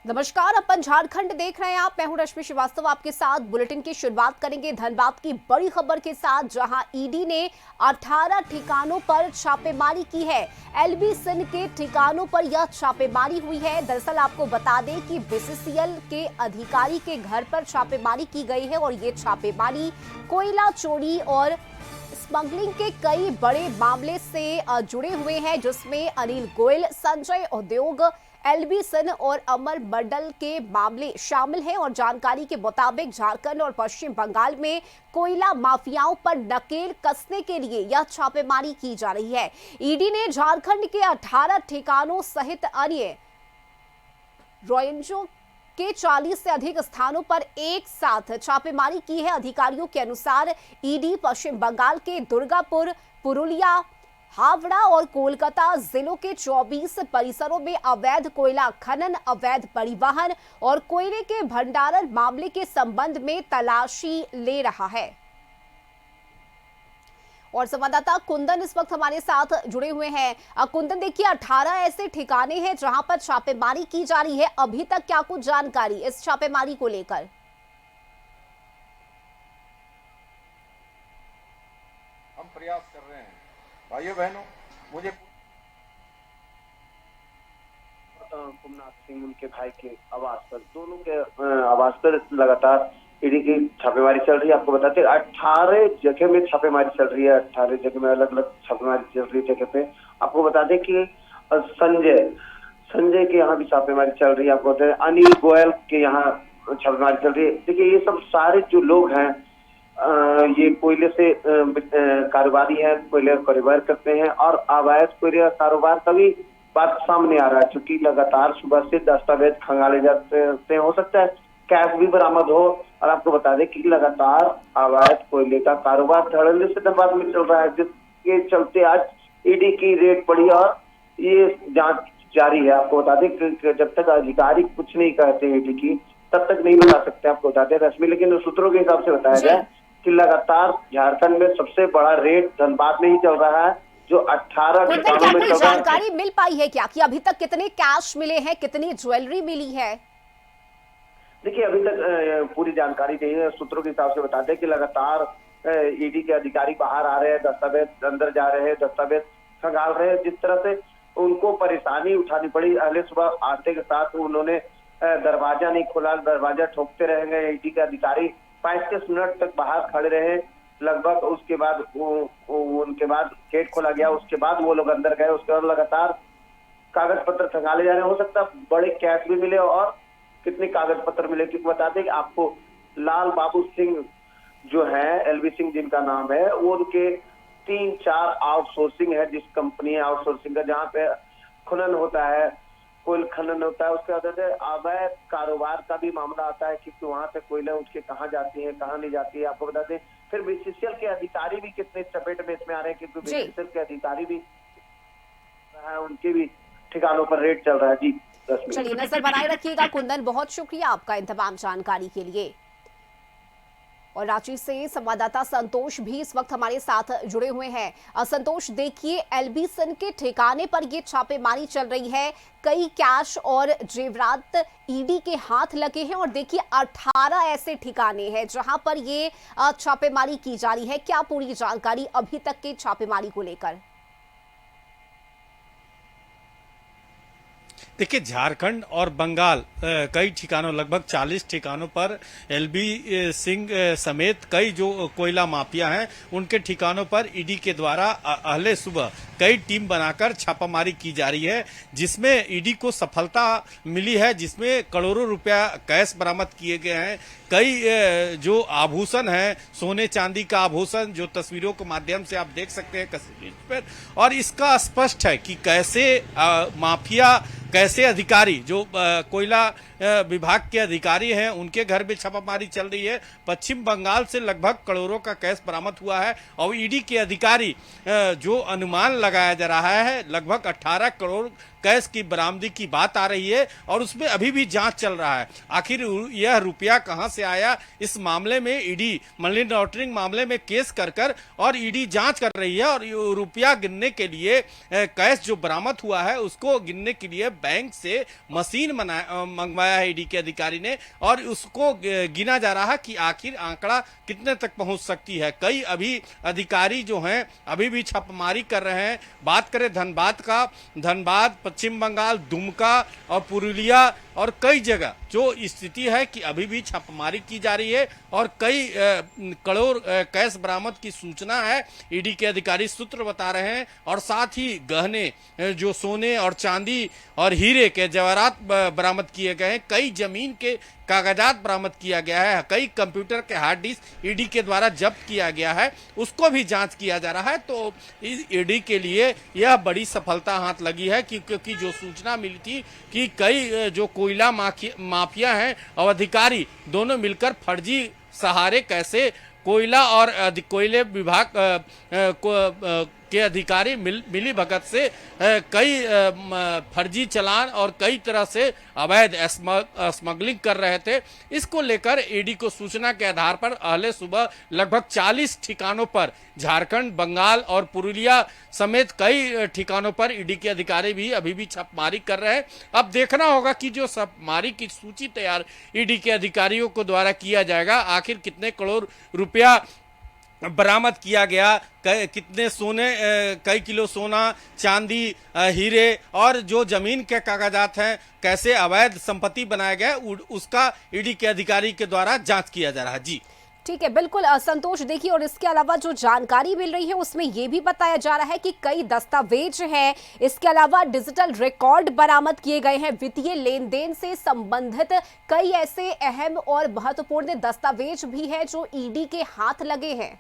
नमस्कार, अपन झारखंड देख रहे हैं आप। मैं हूं रश्मि श्रीवास्तव, आपके साथ बुलेटिन की शुरुआत करेंगे धनबाद की बड़ी खबर के साथ, जहां ईडी ने 18 ठिकानों पर छापेमारी की है। एलबी सिंह के ठिकानों पर यह छापेमारी हुई है। दरअसल आपको बता दें कि बीसीसीएल के अधिकारी के घर पर छापेमारी की गई है और ये छापेमारी कोयला चोरी और स्मगलिंग के कई बड़े मामले से जुड़े हुए हैं, जिसमें अनिल गोयल, संजय उद्योग, एलबी सिंह और अमर मंडल के मामले शामिल हैं। और जानकारी के मुताबिक झारखंड और पश्चिम बंगाल में कोयला माफियाओं पर नकेल कसने के लिए यह छापेमारी की जा रही है। ईडी ने झारखंड के 18 ठिकानों सहित अन्य रेंजों के 40 से अधिक स्थानों पर एक साथ छापेमारी की है। अधिकारियों के अनुसार ईडी पश्चिम बंगाल के दुर्गापुर, पुरुलिया, हावड़ा और कोलकाता जिलों के 24 परिसरों में अवैध कोयला खनन, अवैध परिवहन और कोयले के भंडारण मामले के संबंध में तलाशी ले रहा है। और संवाददाता कुंदन इस वक्त हमारे साथ जुड़े हुए हैं। कुंदन, देखिए 18 ऐसे ठिकाने हैं जहां पर छापेमारी की जा रही है। अभी तक क्या कुछ जानकारी इस छापेमारी को लेकर? हम प्रयास कर रहे हैं भाइयों बहनों। मुझे कुमनाथ सिंह उनके भाई के आवास पर, दोनों के आवास पर लगातार ईडी की छापेमारी चल रही है। आपको बताते हैं 18 जगह में छापेमारी चल रही है। 18 जगह में अलग अलग छापेमारी चल रही है जगह पे। आपको बता दें कि संजय के यहाँ भी छापेमारी चल रही है। आपको बताते हैं अनिल गोयल के यहाँ छापेमारी चल रही है। देखिए ये सब सारे जो लोग हैं ये कोयले से कारोबारी हैं, कोयले का कारोबार करते हैं और अवैध कोयले कारोबार का भी बात सामने आ रहा है, क्योंकि लगातार सुबह से दस्तावेज खंगाले जाते हो सकता है कैश भी बरामद हो। और आपको बता दें कि लगातार अवैध कोयले का कारोबार धड़ल्ले से धनबाद में चल रहा है, जिसके चलते आज ईडी की रेड पड़ी और ये जांच जारी है। आपको बता दें कि जब तक अधिकारी कुछ नहीं कहते ईडी की, तब तक नहीं बता सकते। आपको बता दें रश्मि, लेकिन सूत्रों के हिसाब से बताया गया कि लगातार झारखंड में सबसे बड़ा रेड धनबाद में ही चल रहा है, जो 18 ठिकानों में चल रहा है। जानकारी मिल पाई है क्या कि अभी तक कितने कैश मिले हैं, कितनी ज्वेलरी मिली है? देखिए अभी तक पूरी जानकारी नहीं है। सूत्रों के हिसाब से बताते हैं कि लगातार ईडी के अधिकारी बाहर आ रहे हैं, दस्तावेज अंदर जा रहे हैं, दस्तावेज खंगाल रहे हैं। जिस तरह से उनको परेशानी उठानी पड़ी, अगले सुबह आते के साथ उन्होंने दरवाजा नहीं खोला, दरवाजा ठोकते रहेंगे। ईडी के अधिकारी 35 मिनट तक बाहर खड़े रहे लगभग। उसके बाद उनके बाद गेट खोला गया, उसके बाद वो लोग अंदर गए। उसके बाद लगातार कागज पत्र खंगाले जा रहे हैं। हो सकता है बड़े कैश भी मिले और कितने कागज पत्र मिले, क्योंकि बता दें कि आपको लाल बाबू सिंह जो है, एलबी सिंह जिनका नाम है, वो उनके 3-4 आउटसोर्सिंग है, जिस कंपनी आउटसोर्सिंग का जहाँ पे खनन होता है, कोयल खनन होता है, उसके बाद अवैध कारोबार का भी मामला आता है, क्योंकि वहां से कोयला उठ के कहाँ जाती है, कहाँ नहीं जाती है। आपको बता दें फिर बीसीसीएल के अधिकारी भी कितने चपेट में इसमें आ रहे हैं, क्योंकि बीसीसीएल के अधिकारी भी उनके भी ठिकानों पर रेड चल रहा है। जी चलिए, नजर बनाए रखिएगा कुंदन, बहुत शुक्रिया आपका इन तमाम जानकारी के लिए। और रांची से संवाददाता संतोष भी इस वक्त हमारे साथ जुड़े हुए हैं। संतोष, देखिए एलबी सिंह के ठिकाने पर ये छापेमारी चल रही है, कई कैश और जेवरात ईडी के हाथ लगे हैं और देखिए 18 ऐसे ठिकाने हैं जहां पर ये छापेमारी की जा रही है। क्या पूरी जानकारी अभी तक के छापेमारी को लेकर? देखिए झारखंड और बंगाल कई ठिकानों, लगभग 40 ठिकानों पर एलबी सिंह समेत कई जो कोयला माफिया हैं उनके ठिकानों पर ईडी के द्वारा अहले सुबह कई टीम बनाकर छापामारी की जा रही है, जिसमें ईडी को सफलता मिली है, जिसमें करोड़ों रुपया कैश बरामद किए गए हैं। कई जो आभूषण हैं, सोने चांदी का आभूषण, जो तस्वीरों के माध्यम से आप देख सकते हैं कस्टडी पर, और इसका स्पष्ट है कि कैसे माफिया, कैसे अधिकारी जो कोयला विभाग के अधिकारी हैं उनके घर में छापामारी चल रही है। पश्चिम बंगाल से लगभग करोड़ों का कैश बरामद हुआ है और ईडी के अधिकारी जो अनुमान लगाया जा रहा है लगभग 18 करोड़ कैश की बरामदी की बात आ रही है और उसमें अभी भी जांच चल रहा है। आखिर यह रुपया कहां से आया, इस मामले में ईडी मनी लॉन्ड्रिंग मामले में केस कर और ईडी जांच कर रही है और रुपया गिनने के लिए कैश जो बरामद हुआ है उसको गिनने के लिए बैंक से मशीन मंगवाया है ईडी के अधिकारी ने, और उसको गिना जा रहा है कि आखिर आंकड़ा कितने तक पहुंच सकती है। कई अभी अधिकारी जो हैं अभी भी छापेमारी कर रहे हैं। बात करें धनबाद का, धनबाद, पश्चिम बंगाल, दुमका और पुरुलिया और कई जगह जो स्थिति है कि अभी भी छापेमारी की जा रही है और कई करोड़ कैश बरामद की सूचना है, ईडी के अधिकारी सूत्र बता रहे हैं। और साथ ही गहने, जो सोने और चांदी और हीरे के जवाहरात बरामद किए गए हैं, कई जमीन के कागजात बरामद किया गया है, कई कंप्यूटर के हार्ड डिस्क ईडी के द्वारा जब्त किया गया है, उसको भी जांच किया जा रहा है। तो ईडी के लिए यह बड़ी सफलता हाथ लगी है क्योंकि जो सूचना मिली थी कि कई जो कोयला माफिया हैं और अधिकारी दोनों मिलकर फर्जी सहारे कैसे कोयला और कोयले विभाग के अधिकारी मिली भगत से कई फर्जी चालान और कई तरह से अवैध स्मगलिंग कर रहे थे। इसको लेकर ईडी को सूचना के आधार पर अहले सुबह लगभग 40 ठिकानों पर झारखंड, बंगाल और पुरुलिया समेत कई ठिकानों पर ईडी के अधिकारी भी अभी भी छापेमारी कर रहे हैं। अब देखना होगा कि जो छापेमारी की सूची तैयार ईडी के अधिकारियों को द्वारा किया जाएगा, आखिर कितने करोड़ रुपया बरामद किया गया, कितने सोने, कई किलो सोना, चांदी, हीरे और जो जमीन के कागजात हैं, कैसे अवैध संपत्ति बनाया गया, उसका ईडी के अधिकारी के द्वारा जांच किया जा रहा है। जी ठीक है, बिल्कुल संतोष। देखिए, और इसके अलावा जो जानकारी मिल रही है उसमें यह भी बताया जा रहा है कि कई दस्तावेज हैं, इसके अलावा डिजिटल रिकॉर्ड बरामद किए गए हैं, वित्तीय लेन देन से संबंधित कई ऐसे अहम और महत्वपूर्ण दस्तावेज भी हैं जो ईडी के हाथ लगे हैं।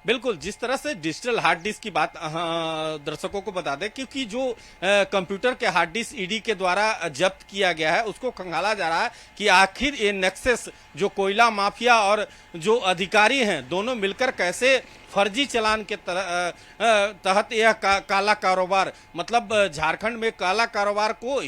बिल्कुल, जिस तरह से डिजिटल हार्ड डिस्क की बात दर्शकों को बता दें, क्योंकि जो कंप्यूटर के हार्ड डिस्क ईडी के द्वारा जब्त किया गया है उसको खंगाला जा रहा है कि आखिर ये नेक्सस जो कोयला माफिया और जो अधिकारी हैं दोनों मिलकर कैसे फर्जी चालान के तहत यह काला कारोबार, मतलब झारखंड में काला कारोबार को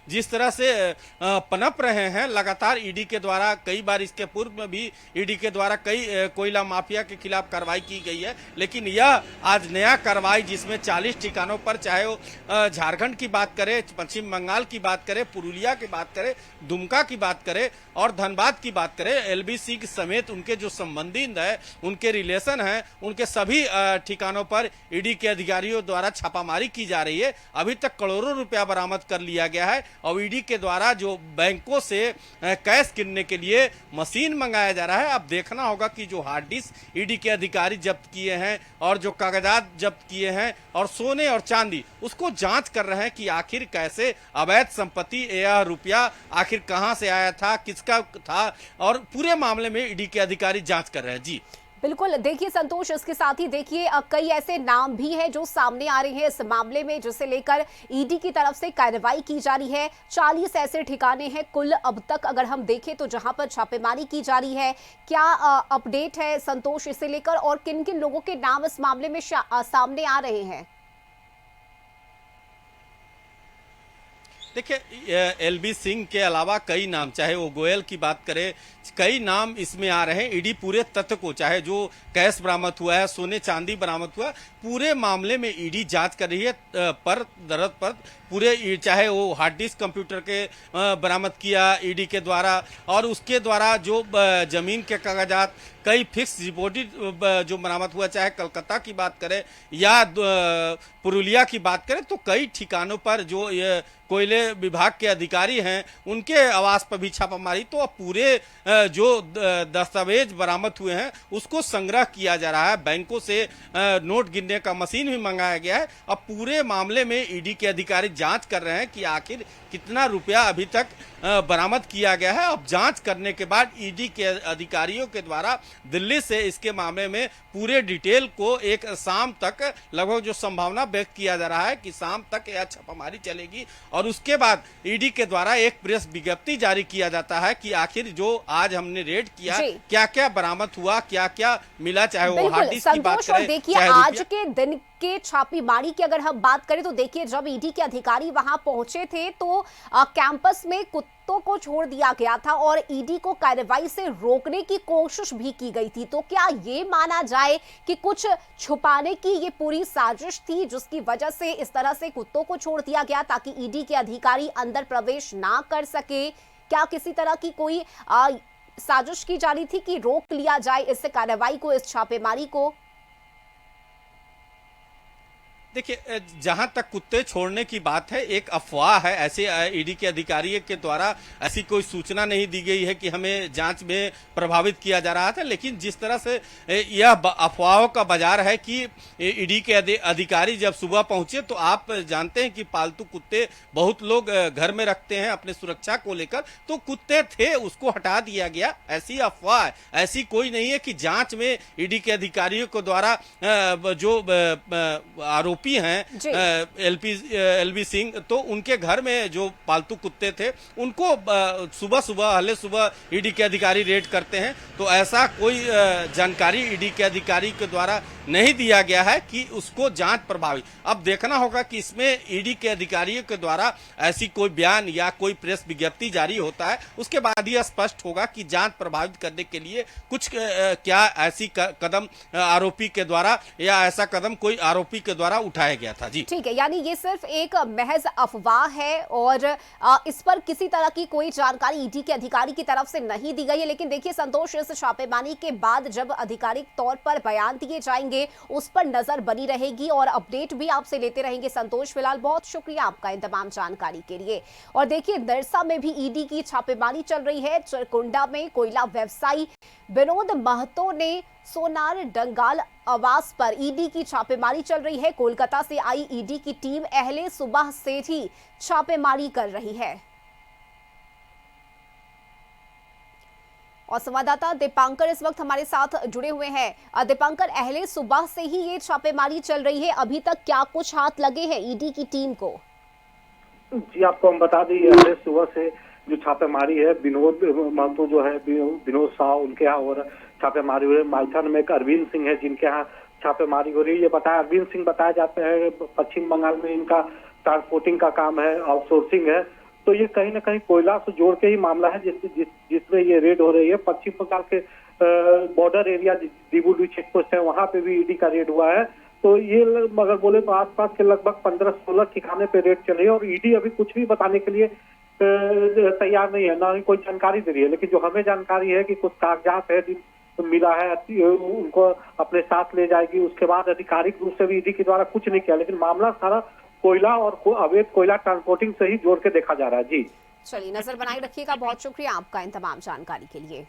जिस तरह से पनप रहे हैं लगातार ईडी के द्वारा। कई बार इसके पूर्व में भी ईडी के द्वारा कई कोयला माफिया के खिलाफ कार्रवाई की गई है, लेकिन यह आज नया कार्रवाई जिसमें 40 ठिकानों पर, चाहे वो झारखंड की बात करें, पश्चिम बंगाल की बात करें, पुरुलिया की बात करें, दुमका की बात करें और धनबाद की बात करें, एलबीसी समेत उनके जो संबंधित है, उनके रिलेशन है, उनके सभी ठिकानों पर ईडी के अधिकारियों द्वारा छापामारी की जा रही है। अभी तक करोड़ों रुपया बरामद कर लिया गया है और ईडी के द्वारा जो बैंकों से कैश गिनने के लिए मशीन मंगाया जा रहा है। अब देखना होगा कि जो हार्ड डिस्क ईडी के अधिकारी जब्त किए हैं और जो कागजात जब्त किए हैं और सोने और चांदी, उसको जांच कर रहे हैं कि आखिर कैसे अवैध संपत्ति, यह रुपया आखिर कहां से आया था, किसका था, और पूरे मामले में ईडी के अधिकारी जांच कर रहे हैं। जी बिल्कुल, देखिए संतोष, इसके साथ ही देखिए कई ऐसे नाम भी हैं जो सामने आ रहे हैं इस मामले में, जिसे लेकर ईडी की तरफ से कार्रवाई की जा रही है। 40 ऐसे ठिकाने हैं कुल अब तक अगर हम देखें तो जहां पर छापेमारी की जा रही है। क्या अपडेट है संतोष इसे लेकर, और किन किन लोगों के नाम इस मामले में सामने आ रहे हैं? देखिए, एलबी सिंह के अलावा कई नाम, चाहे वो गोयल की बात करें, कई नाम इसमें आ रहे हैं। ईडी पूरे तथ्य को, चाहे जो कैश बरामद हुआ है, सोने चांदी बरामद हुआ, पूरे मामले में ईडी जांच कर रही है पर दरद पर। पूरे, चाहे वो हार्ड डिस्क कंप्यूटर के बरामद किया ईडी के द्वारा और उसके द्वारा जो जमीन के कागजात, कई फिक्स डिपॉजिट जो बरामद हुआ, चाहे कलकत्ता की बात करें या पुरुलिया की बात करें, तो कई ठिकानों पर जो ये कोयले विभाग के अधिकारी हैं उनके आवास पर भी छापामारी। तो अब पूरे जो दस्तावेज बरामद हुए हैं उसको संग्रह किया जा रहा है। बैंकों से नोट गिनने का मशीन भी मंगाया गया है। अब पूरे मामले में ईडी के अधिकारी जांच कर रहे हैं कि आखिर कितना रुपया अभी तक बरामद किया गया है। अब जांच करने के बाद ईडी के अधिकारियों के द्वारा दिल्ली से इसके मामले में पूरे डिटेल को एक शाम तक, लगभग जो संभावना व्यक्त किया जा रहा है कि शाम तक यह छापामारी चलेगी और उसके बाद ईडी के द्वारा एक प्रेस विज्ञप्ति जारी किया जाता है कि आखिर जो आज हमने रेड किया क्या क्या बरामद हुआ, क्या क्या मिला, चाहे वो हार्ड डिस्क की बात करें। देखिए, आज के दिन के छापेमारी की अगर हम बात करें तो देखिए, जब ईडी के अधिकारी वहां पहुंचे थे तो कैंपस में कुत्तों को छोड़ दिया गया था और ईडी को कार्रवाई से रोकने की कोशिश भी की गई थी। तो क्या ये माना जाए कि कुछ छुपाने की ये पूरी साजिश थी, जिसकी वजह से इस तरह से कुत्तों को छोड़ दिया गया ताकि ईडी के अधिकारी अंदर प्रवेश ना कर सके? क्या किसी तरह की कोई साजिश की जा रही थी कि रोक लिया जाए इस कार्रवाई को, इस छापेमारी को? देखिए, जहां तक कुत्ते छोड़ने की बात है, एक अफवाह है। ऐसे ईडी के अधिकारियों के द्वारा ऐसी कोई सूचना नहीं दी गई है कि हमें जांच में प्रभावित किया जा रहा था। लेकिन जिस तरह से यह अफवाहों का बाजार है कि ईडी के अधिकारी जब सुबह पहुंचे तो आप जानते हैं कि पालतू कुत्ते बहुत लोग घर में रखते हैं अपने सुरक्षा को लेकर, तो कुत्ते थे उसको हटा दिया गया, ऐसी अफवाह है। ऐसी कोई नहीं है कि जांच में ईडी के अधिकारियों के द्वारा जो आरोपी हैं एलबी सिंह, तो उनके घर में जो पालतू कुत्ते थे उनको सुबह सुबह हले सुबह ईडी के अधिकारी रेड करते हैं। तो ऐसा कोई जानकारी ईडी के अधिकारी के द्वारा नहीं दिया गया है कि उसको जांच प्रभावित। अब देखना होगा कि इसमें ईडी के अधिकारियों के द्वारा ऐसी कोई बयान या कोई प्रेस विज्ञप्ति जारी होता है, उसके बाद ही स्पष्ट होगा कि जांच प्रभावित करने के लिए कुछ क्या ऐसी कदम आरोपी के द्वारा या ऐसा कदम कोई आरोपी के द्वारा उठाया गया था। जी ठीक है, यानी ये सिर्फ एक महज अफवाह है और इस पर किसी तरह की कोई जानकारी ईडी के अधिकारी की तरफ से नहीं दी गई है। लेकिन देखिए संतोष, इस छापेमारी के बाद जब आधिकारिक तौर पर बयान दिए जाएंगे उस पर नजर बनी रहेगी और अपडेट भी आपसे लेते रहेंगे। संतोष, फिलहाल बहुत शुक्रिया आपका इन तमाम जानकारी के लिए। और देखिए, दरसा में भी ईडी की छापेमारी चल रही है। चरकुंडा में कोयला व्यवसायी विनोद महतो ने सोनार डंगाल आवास पर ईडी की छापेमारी चल रही है। कोलकाता से आई ईडी की टीम अहले सुबह से ही छापेमारी कर रही है और संवाददाता दीपांकर इस वक्त हमारे साथ जुड़े हुए हैं। दीपांकर, अहले सुबह से ही ये छापेमारी चल रही है, अभी तक क्या कुछ हाथ लगे हैं ईडी की टीम को? जी, आपको हम बता दें, अहले सुबह से जो छापेमारी है, विनोद महतो जो है, विनोद शाह, उनके यहाँ और छापेमारी हो रही है। माइथन में एक अरविंद सिंह है जिनके यहाँ छापेमारी हो रही है। ये बताया, अरविंद सिंह बताए जाते हैं पश्चिम बंगाल में इनका ट्रांसपोर्टिंग का काम है, आउटसोर्सिंग है। तो ये कहीं ना कहीं कोयला से जोड़ के ही मामला है जिसमें ये रेड हो रही है। पश्चिम बंगाल के बॉर्डर एरिया डिबूडी चेक पोस्ट है, वहां पे भी ईडी का रेड हुआ है। तो ये अगर बोले तो आसपास के लगभग 15-16 ठिकाने पे रेड चल रही है और ईडी अभी कुछ भी बताने के लिए तैयार नहीं है, ना ही कोई जानकारी दे रही है। लेकिन जो हमें जानकारी है कि कुछ कागजात है मिला है, उनको अपने साथ ले जाएगी। उसके बाद आधिकारिक रूप से भी ईडी के द्वारा कुछ नहीं किया, लेकिन मामला सारा कोयला और अवैध कोयला ट्रांसपोर्टिंग से ही जोड़ के देखा जा रहा है। जी चलिए, नजर बनाए रखिएगा। बहुत शुक्रिया आपका इन तमाम जानकारी के लिए।